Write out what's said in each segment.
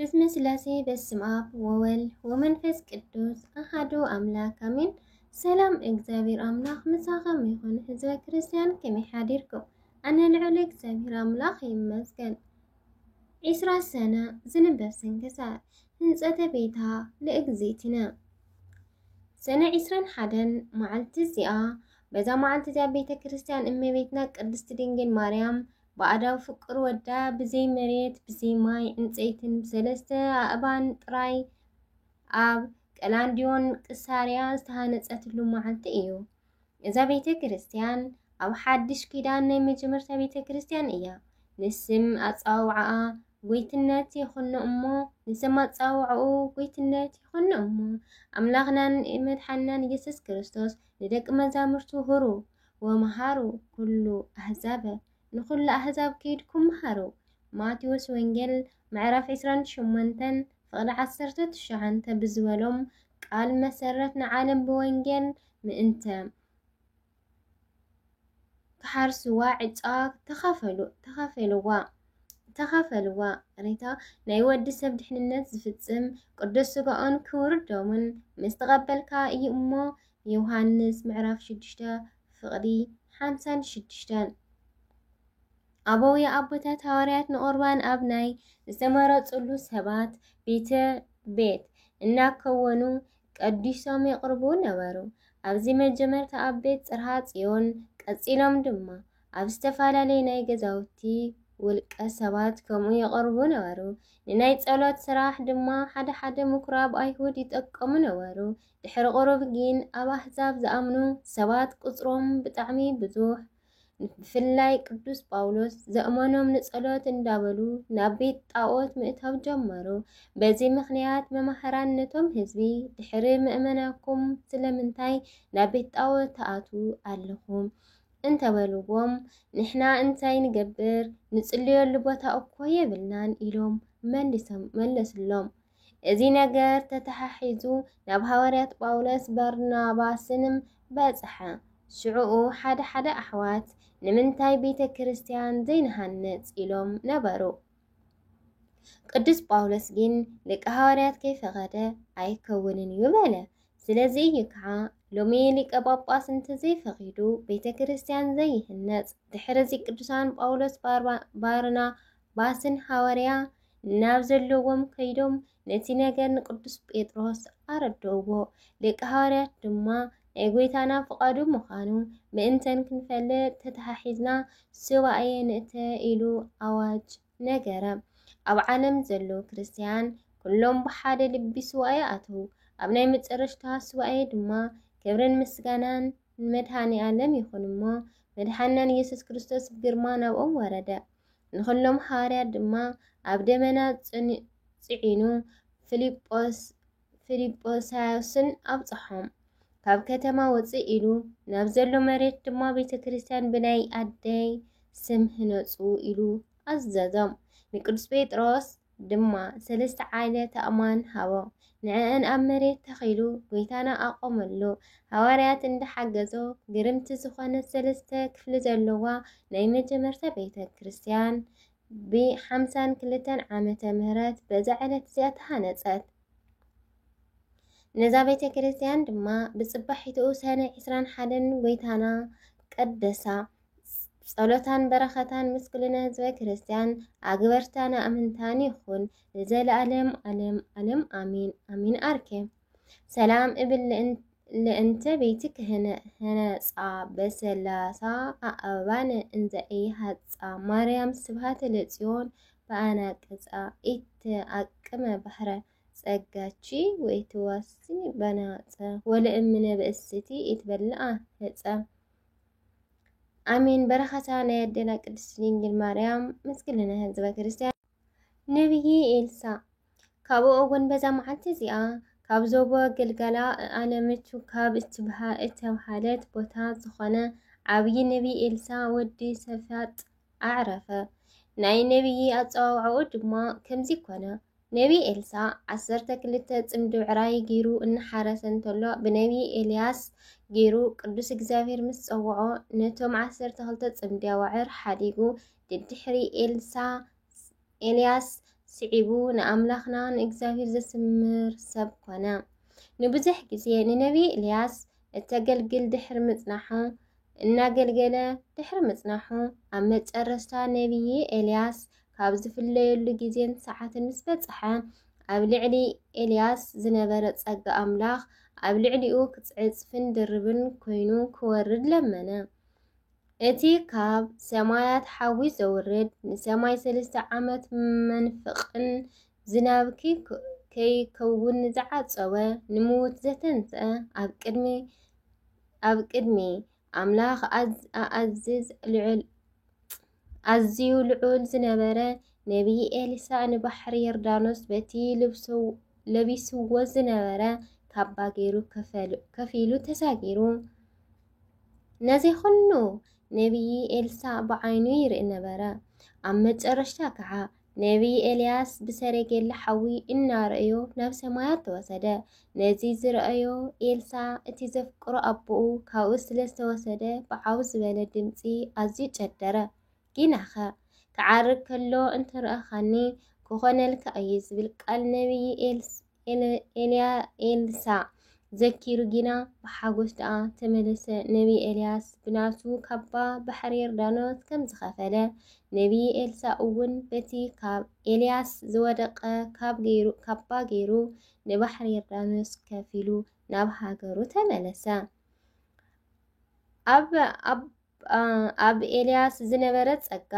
بسم سلاسي بسم آب وول ومنفس قدوس أحدو أملاك أمين. سلام إكزابير أملاك مساقم يخون حزب كريستيان كمي حاديركم أنا العلي إكزابير أملاك يمسكن 10 سنة زنبر سنكسار هنسأت بيتها لإكزيتنا سنة 21 معلت الزئة بذا معلت زي بيت كريستيان أمي بيتنا قدست دينجل مريم بعدها فكر ودا بزي مريت بزي ماي انسيتن بسلسة أبان تراي أب كلانديون كساريا استهانت أتلو معلت إيو إذا بيت كريستيان أو حدش كيدان نيمي جمرتا بيت كريستيان إيا نسم أتصاوعا قويتنات يخن أمو نسم أتصاوعو قويتنات يخن أمو أملاغنا مدحنا يسوس كريستوس لدك مزامرتو هرو ومهارو كل أحزابه نخل أحزاب كيدكم هارو ماتيوس وينجل معرف 28 فقد عصرت الشعنت بزولهم قال مسرتنا عالم بوينجل مئنتا كحرسوا عطاق تخافلوا ريتا نايود سب دحنነት ዝፍጽም ቅዱስ ስጋኡን ክቡር ደሙን ምስተቀበልካ እሞ ዮሐንስ ምዕራፍ 6 ፍቅዲ 56 አበው የአቦታት ሐዋርያት ንቁርባን ኣብ ናይ ዝተመረጹሉ ሰባት ቤት እናከወኑ ቀዲሶም ይቅርቡ ነበሩ። ኣብዚ መጀመርታ ኣብ ቤት ጽርሐ ጽዮን ቀጺሎም ድማ ኣብ ዝተፈላለዩ ናይ ገዛውቲ ውልቀ ሰባት ከምኡ ይቅርቡ ነበሩ። ንናይ ጸሎት ስራሕ ድማ ሓደ ምኩራብ ኣይሁድ ይጥቀሙ ነበሩ። ድሕሪ ቁሩብ ግን ኣብ ኣሕዛብ ዝኣምኑ ሰባት ቁጽሮም ብጣዕሚ ብዙሕ ብፍላይ ቅዱስ ጳውሎስ ዘእመኖም ንጸሎት እንዳበሉ ናብ ቤት ጣዖት ምእታው ጀመሩ። በዚ ምክንያት መማህራነቶም ህዝቢ ድሕሪ ምእመናኩም ስለምንታይ ናብ ቤት ጣዖት ተኣትዉ ኣለኹም እንተበልዎም ንሕና እንታይ ንገብር ንጽልየሉ ቦታ እኮ የብልናን ኢሎም መለስሎም። እዚ ነገር ተተሓሒዙ ናብ ሐዋርያት ጳውሎስ በርናባስንም በጽሐ። ሽዑኡ ሓደ ኣሕዋት ንምንታይ ቤተ ክርስቲያን ዘይንሃነጽ ኢሎም ነበሩ። ቅዱስ ጳውሎስ ግን ሊቀ ሐዋርያት ከይፈቐደ ኣይከውንን እዩ በለ። ስለዚ እዩ ከዓ ሎሚ ሊቀ ጳጳስ እንተዘይፈቒዱ ቤተ ክርስቲያን ዘይህነጽ ድሕረዚ ቅዱሳን ጳውሎስ ባርናባስን ሐዋርያ ናብ ዘለዎም ከይዶም ነቲ ነገር ንቅዱስ ጴጥሮስ ኣረደውዎ። ሊቀ ሐዋርያት ድማ ናይ ጎይታና ፍቃዱ ምዃኑ ምእንተን ክንፈልጥ ተተሓሒዝና ሱባኤ ንእተ ኢሉ ኣዋጅ ነገረ። ኣብ ዓለም ዘለዉ ክርስቲያን ኩሎም ብሓደ ልቢ ሱባኤ ኣተዉ። ኣብ ናይ መጨረሽታ ሱባኤ ድማ ክብርን ምስጋናን ንመድኃኔ ዓለም ይኹን እሞ መድሓናን ኢየሱስ ክርስቶስ ብግርማ ናብኦም ወረደ። ንኹሎም ሐዋርያት ድማ ኣብ ደመና ጽዒኑ ፊልጶስዮስን ኣብጽሖም። ካብ ከተማ ወፅእ ኢሉ ናብ ዘሎ መሬት ድማ ቤተ ክርስቲያን ብናይ ኣደይ ስም ህነጹ ኢሉ ኣዘዞም። ንቅዱስ ጴጥሮስ ድማ 3 ዓይነት ኣእማን ሃቦ። ንዕአን ኣብ መሬት ተኺሉ ጎይታና ኣቆመሉ። ሐዋርያት እንዳሓገዞ ግርምቲ ዝኾነ 3 ክፍሊ ዘለዋ ናይ መጀመርታ ቤተ ክርስቲያን ብ52 ዓመተ ምህረት በዛ ዕለት እዚኣ ተሃነጸት። ነዛ ቤተ ክርስቲያን ድማ ብጽባሒትኡ ሰነ 21 ጎይታና ቀደሳ። ጸሎታን በረኸታን ምስክልነ ህዝበ ክርስቲያን ኣግበርታን ኣምንታን ይኹን ለዘለዓለም ዓለም አሜን አሜን። አርኬ ሰላም እብል ለእንተ ቤት ክህነጻ በሰላሳ አእባነ እንዘይ ሀጻ ማርያም ስብሃተ ለጽዮን በአናቀጻ ኢት አቅመ ባህረ ጸጋቺ ወይትዋሲ በናጸ ወለእምነ በእስቲ ኢትበልዓ ህጸ አሜን። በረኸታ ናይ ኣዴና ቅድስት ድንግል ማርያም ምስክልነ ህዝበ ክርስቲያን ነቢይ ኤልሳ ካብኡ እውን በዛ መዓልቲ እዚኣ ካብ ዞቦ ገልገላ ኣለመቹ ካብ እተብሃለት ቦታ ዝኾነ ዓብዪ ነቢይ ኤልሳ ወዲ ሰፋጥ ኣዕረፈ። ናይ ነቢይ ኣፀዋውዕኡ ድማ ከምዚ ኮነ። ነቢይ ኤልሳ 12 ጽምዲ ብዕራይ ገይሩ እናሓረሰ እንተሎ ብነቢይ ኤልያስ ገይሩ ቅዱስ እግዚአብሔር ምስ ፀውዖ ነቶም 12 ጽምዲ ኣዋዕር ሓዲጉ ድድሕሪ ኤልያስ سعيبو نأملاخنا نإجزابير زسمر سب كنا نبزح جزي ننبي إلياس التقلقل دحر مصنحو እናገልገለ ድሕሪ ምጽናሑ ኣብ መጨረሻ ነቢይ ኤልያስ ካብ ዝፍለየሉ ግዜን ሰዓትን ምስ በጽሐ ኣብ ልዕሊ ኤልያስ ዝነበረ ጸጋ ኣምላኽ ኣብ ልዕሊኡ ክጽዕጽፍን ድርብን ኮይኑ ክወርድ ለመነ። እቲ ካብ ሰማያት ሓዊ ዘውርድ ንሰማይ 3 ዓመት መንፍቕን ዝናብ ከይከውን ዝዓጸወ ንምውት ዘተንስአ ኣብ ቅድሚ ኣምላኽ ኣዝዩ ልዑል ዝነበረ ነቢይ ኤሊሳዕ ንባሕሪ ዮርዳኖስ በቲ ለቢስዎ ዝነበረ ካባ ገይሩ ከፍ ኢሉ ተሳጊሩ። ነዚ ኩሉ ነቢይ ኤልሳዕ ብዓይኑ ይርኢ ነበረ። ኣብ መጨረሻ ከዓ ነቢይ ኤልያስ ብሰረገላ ሓዊ እናረአዮ ናብ ሰማያት ተወሰደ። ነዚ ዝረአዮ ኤልሳዕ እቲ ዘፍቅሮ ኣቦኡ ካብኡ ስለ ዝተወሰደ ብዓው ዝበለ ድምፂ ኣዝዩ ጨደረ። ጊናኸ ክዓርግ ከሎ እንተረኣኻኒ ክኾነልካ እዩ ዝብል ቃል ነቢይ ኤልሳዕ ዘኪሩ ጊና ብሓጎስ ደኣ ተመለሰ። ነቢይ ኤልያስ ብናቱ ካባ ባሕሪ ዮርዳኖስ ከም ዝኸፈለ ነቢይ ኤልሳዕ እውን በቲ ካብ ኤልያስ ዝወደቐ ካባ ገይሩ ንባሕሪ ዮርዳኖስ ከፍ ኢሉ ናብ ሃገሩ ተመለሰ። ኣብ ኤልያስ ዝነበረ ጸጋ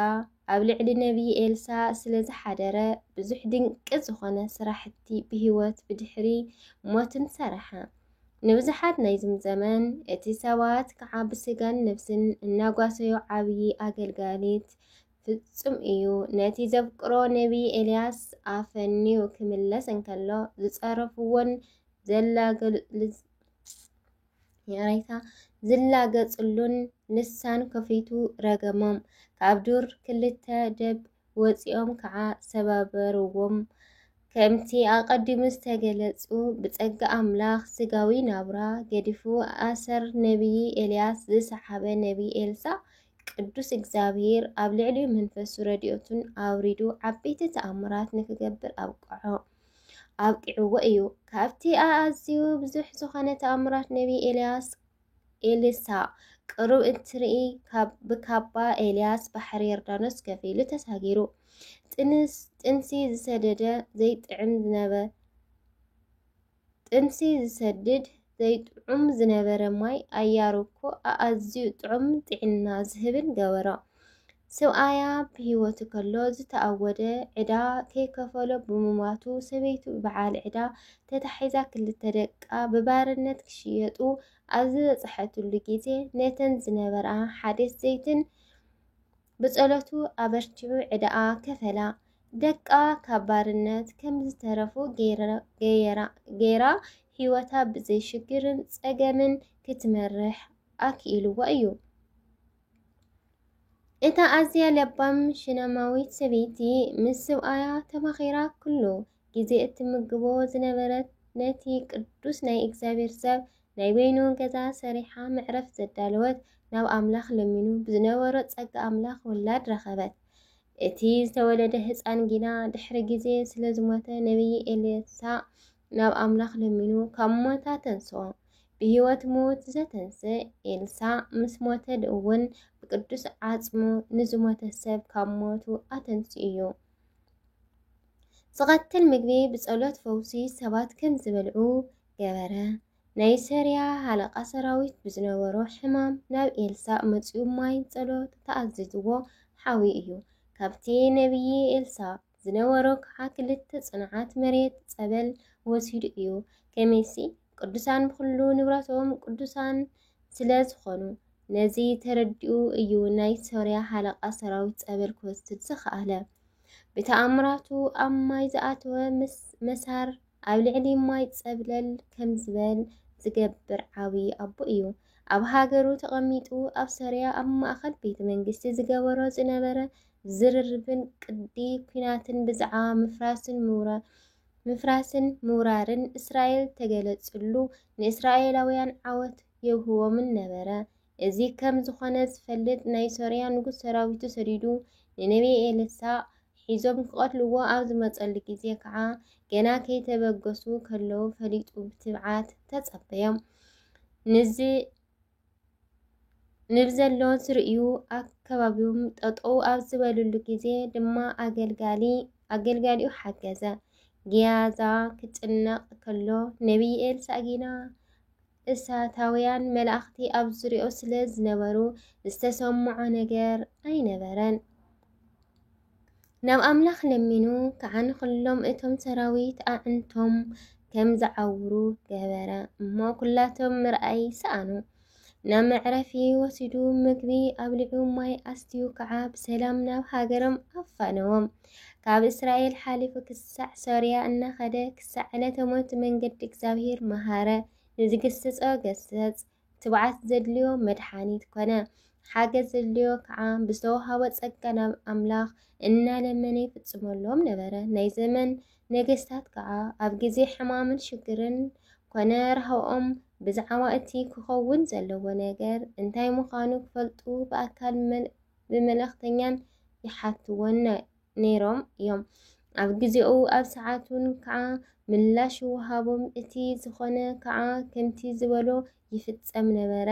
ኣብ ልዕሊ ነቢይ ኤልሳዕ ስለ ዝሓደረ ብዙሕ ድንቂ ዝኾነ ስራሕቲ ብሂወት ብድሕሪ ሞትን ሰረሐ። ንብዙሓት ናይዚ ዘመን እቲ ሰባት ከዓ ብስጋን ነፍስን እናጓሰዮ ዓብዪ ኣገልጋሊት ፍጹም እዩ። ነቲ ዘፍቅሮ ነቢይ ኤልያስ ኣፈኒው ክምለስ እንከሎ ዝጸረፍዎን ዝላገጽሉን ልሳን ከፊቱ ረገሞም። ካብ ዱር ክልተ ደብ ወፂኦም ከዓ ሰባበርዎም። ከምቲ ኣቐዲሙ ዝተገለጹ ብጸጋ ኣምላኽ ስጋዊ ናብራ ገዲፉ ኣሰር ነቢይ ኤልያስ ዝሰሓበ ነቢይ ኤልሳዕ ቅዱስ እግዚአብሔር ኣብ ልዕሊኡ መንፈሱ ረድኤቱን ኣውሪዱ ዓበይቲ ተኣምራት ንክገብር ኣብቂዕዎ እዩ። ካብቲ ኣዝዩ ብዙሕ ዝኾነ ተኣምራት ነቢይ ኤልሳዕ ቅሩብ እንትርኢ ብካባ ኤልያስ ባሕሪ ዮርዳኖስ ከፍ ኢሉ ተሳጊሩ። ጥንሲ ዘይጥዑም ዝነበረ ማይ ኣያርኮ ኣዝዩ ጥዑም ጥዕና ዝህብን ገበሮ። ሰብኣያ ብሂወቱ ከሎ ዝተኣወደ ዕዳ ከይከፈሎ ብምማቱ ሰበይቱ በዓል ዕዳ ተታሒዛ ክልተ ደቃ ብባርነት ክሽየጡ ኣብ ዝበፅሐትሉ ግዜ ነተን ዝነበራ ሓደስ ዘይትን ብጸሎቱ ኣበርቲዑ ዕዳኣ ከፈላ። ደቃ ካብ ባርነት ከም ዝተረፉ ገይራ ሂወታ ብዘይ ሽግርን ጸገምን ክትመርሕ ኣክኢልዎ እዩ። እታ ኣዝያ ለባም ሽነማዊት ሰበይቲ ምስ ሰብኣያ ተማኺራ ኩሉ ግዜ እትምግቦ ዝነበረት ነቲ ቅዱስ ናይ እግዚአብሔር ሰብ ናይ በይኑ ገዛ ሰሪሓ ምዕረፍ ዘዳለወት ናብ ኣምላኽ ለሚኑ ብዝነበሮ ጸጋ ኣምላኽ ወላድ ረኸበት። እቲ ዝተወለደ ህፃን ጊና ድሕሪ ግዜ ስለ ዝሞተ ነቢይ ኤልሳዕ ናብ ኣምላኽ ለሚኑ ካብ ሞታ ተንስኦ። ብሂወት ሞት ዘተንስእ ኤልሳዕ ምስ ሞተ እውን ብቅዱስ ዓጽሙ ንዝሞተ ሰብ ካብ ሞቱ ኣተንስኡ እዩ። ዝቐትል ምግቢ ብጸሎት ፈውሲ ሰባት ከም ዝበልዑ ገበረ። ናይ ሰሪያ ሃለቓ ሰራዊት ብዝነበሮ ሕማም ናብ ኤልሳዕ መጺኡ ማይ ጸሎት ተኣዚዝዎ ሓዊ እዩ። ካብቲ ነቢይ ኤልሳዕ ዝነበሮ ከዓ ክልተ ጽንዓት መሬት ጸበል ወሲዱ እዩ። ከመይሲ ቅዱሳን ብኩሉ ንብረቶም ቅዱሳን ስለ ዝኾኑ ነዚ ተረዲኡ እዩ ናይ ሶርያ ሃለቓ ሰራዊት ጸበል ክወስድ ዝኸኣለ። ብተኣምራቱ ኣብ ማይ ዝኣተወ መሳር ኣብ ልዕሊ ማይ ጸብለል ከም ዝበል ዝገብር ዓብዪ ኣቦ እዩ። ኣብ ሃገሩ ተቐሚጡ ኣብ ሶርያ ኣብ ማእኸል ቤተ መንግስቲ ዝገበሮ ዝነበረ ዝርርብን ቅዲ ኩናትን ብዛዕባ ምፍራስን ምውራርን እስራኤል ተገለጽሉ ንእስራኤላውያን ዓወት የብህቦምን ነበረ። እዚ ከም ዝኾነ ዝፈልጥ ናይ ሶርያ ንጉስ ሰራዊቱ ሰዲዱ ንነቢይ ኤልሳዕ ሒዞም ክቐትልዎ ኣብ ዝመጸሉ ግዜ ከዓ ገና ከይተበገሱ ከለዉ ፈሊጡ ብትብዓት ተጸበዮም ንብዘሎ ዝርእዩ ኣከባቢዮም ጠጠው ኣብ ዝበልሉ ግዜ ድማ ኣገልጋሊኡ ሓገዘ። ግያዛ ክጭነቕ ከሎ ነቢይ ኤልሳዕ ግና እሳታውያን መላእኽቲ ኣብ ዙርያኡ ስለ ዝነበሩ ዝተሰምዖ ነገር ኣይነበረን። ናብ ኣምላኽ ለሚኑ ከዓ ንኹሎም እቶም ሰራዊት ኣዕንቶም ከም ዝዓውሩ ገበረ እሞ ኩላቶም ምርኣይ ሰኣኑ። ናብ መዕረፊ ወሲዱ ምግቢ ኣብሊዑ ማይ ኣስትዩ ከዓ ብሰላም ናብ ሃገሮም ኣፋነዎም። ካብ እስራኤል ሓሊፉ ክሳዕ ሶርያ እናኸደ ክሳዕ ዕለተ ሞት መንገዲ እግዚአብሔር መሃረ። ንዝግስጾ ገሰጽ፣ ትብዓት ዘድልዮ መድሓኒት ኮነ። ሓገዝ ዘድልዮ ከዓ ብዝተወሃቦ ጸጋ ናብ ኣምላኽ እናለመነ ይፍጽመሎም ነበረ። ናይ ዘመን ነገስታት ከዓ ኣብ ግዜ ሕማምን ሽግርን ኮነ ረሃብኦም ብዛዕባ እቲ ክኸውን ዘለዎ ነገር እንታይ ምዃኑ ክፈልጡ ብኣካል ብመልእኽተኛን ይሓትዎን ነይሮም እዮም። ኣብ ግዜኡ ኣብ ሰዓቱን ከዓ ምላሽ ይወሃቦም። እቲ ዝኾነ ከዓ ከምቲ ዝበሎ ይፍጸም ነበረ።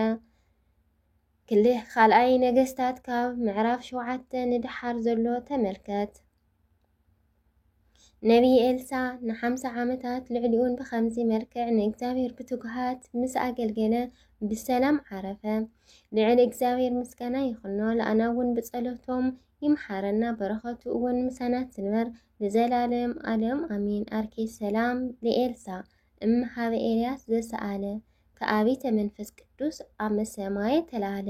ካልኣይ ነገስታት ካብ ምዕራፍ 7 ንድሓር ዘሎ ተመልከት። ነቢይ ኤልሳዕ ን50 ዓመታት ልዕሊኡን ብኸምዚ መልክዕ ንእግዚአብሔር ብትጉሃት ምስ ኣገልገለ ብሰላም ዓረፈ። ልዕሊ እግዚአብሔር ምስጋና ይኹኖ። ለኣና እውን ብጸሎቶም ይምሓረና፣ በረኸቱ እውን ምሳና ትንበር ንዘላለም ዓለም ኣሚን። ኣርኬ ሰላም ለኤልሳዕ እምሃበ ኤልያስ ዘሰኣለ ከአቢተ መንፈስ ቅዱስ ኣመ ሰማይ ተላለ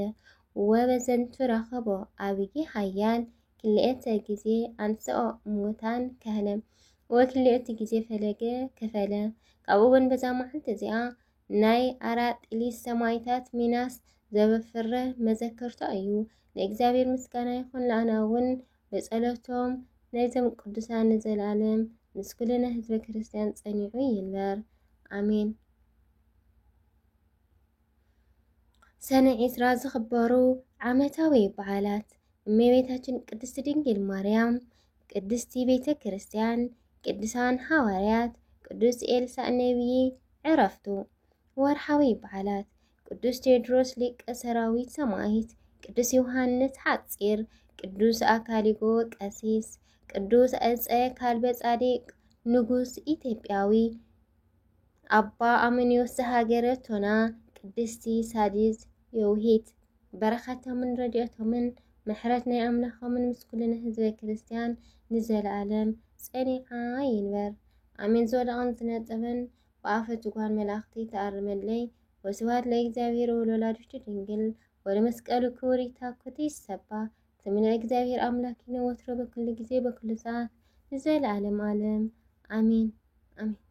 ወበዘንቱ ረኸቦ ኣብይ ሃያል ክልኤተ ጊዜ አንስኦ ሙታን ከህለ ወክልኤተ ጊዜ ፈለገ ከፈለ። ካብኡ እውን በዛ መዓልቲ እዚኣ ናይ ኣራጥሊስ ሰማይታት ሚናስ ዘበፍረ መዘከርታ እዩ። ንእግዚአብሔር ምስጋና ይኹን። ለኣና እውን በጸሎቶም ናይዞም ቅዱሳን ንዘላለም ምስ ኩልነ ህዝበ ክርስቲያን ጸኒዑ ይንበር ኣሜን። ሰነ 20 ዝኽበሩ ዓመታዊ በዓላት እመቤታችን ቅድስት ድንግል ማርያም፣ ቅድስቲ ቤተ ክርስቲያን፣ ቅዱሳን ሐዋርያት፣ ቅዱስ ኤልሳዕ ነቢይ ዕረፍቱ። ወርሓዊ በዓላት ቅዱስ ቴዎድሮስ ሊቀ ሰራዊት ሰማዕት፣ ቅዱስ ዮሐንስ ሓጺር፣ ቅዱስ አካሊጎ ቀሲስ፣ ቅዱስ ዕፀ ካልበ ጻዲቅ ንጉስ ኢትዮጵያዊ፣ አባ አመኒዮስ ዘሃገረ ቶና፣ ቅድስቲ ሳዲስ የውሂት። በረኸቶምን ረድኤቶምን ምሕረት ናይ ኣምላኾምን ምስ ኩልነ ህዝበ ክርስቲያን ንዘለዓለም ጸኒዓ ይንበር ኣሜን። ዝወደቐን ዝነጠበን ብኣፈ ትጓን መላእኽቲ ተኣርመለይ። ወስብሐት ለእግዚአብሔር ወለወላዲቱ ድንግል ወለመስቀሉ ክቡር ይታኮት ይሰባህ። ስምነ እግዚአብሔር አምላኪነ ወትሮ በኩሉ ጊዜ በኩሉ ሰዓት ንዘለዓለም ዓለም አሜን አሜን።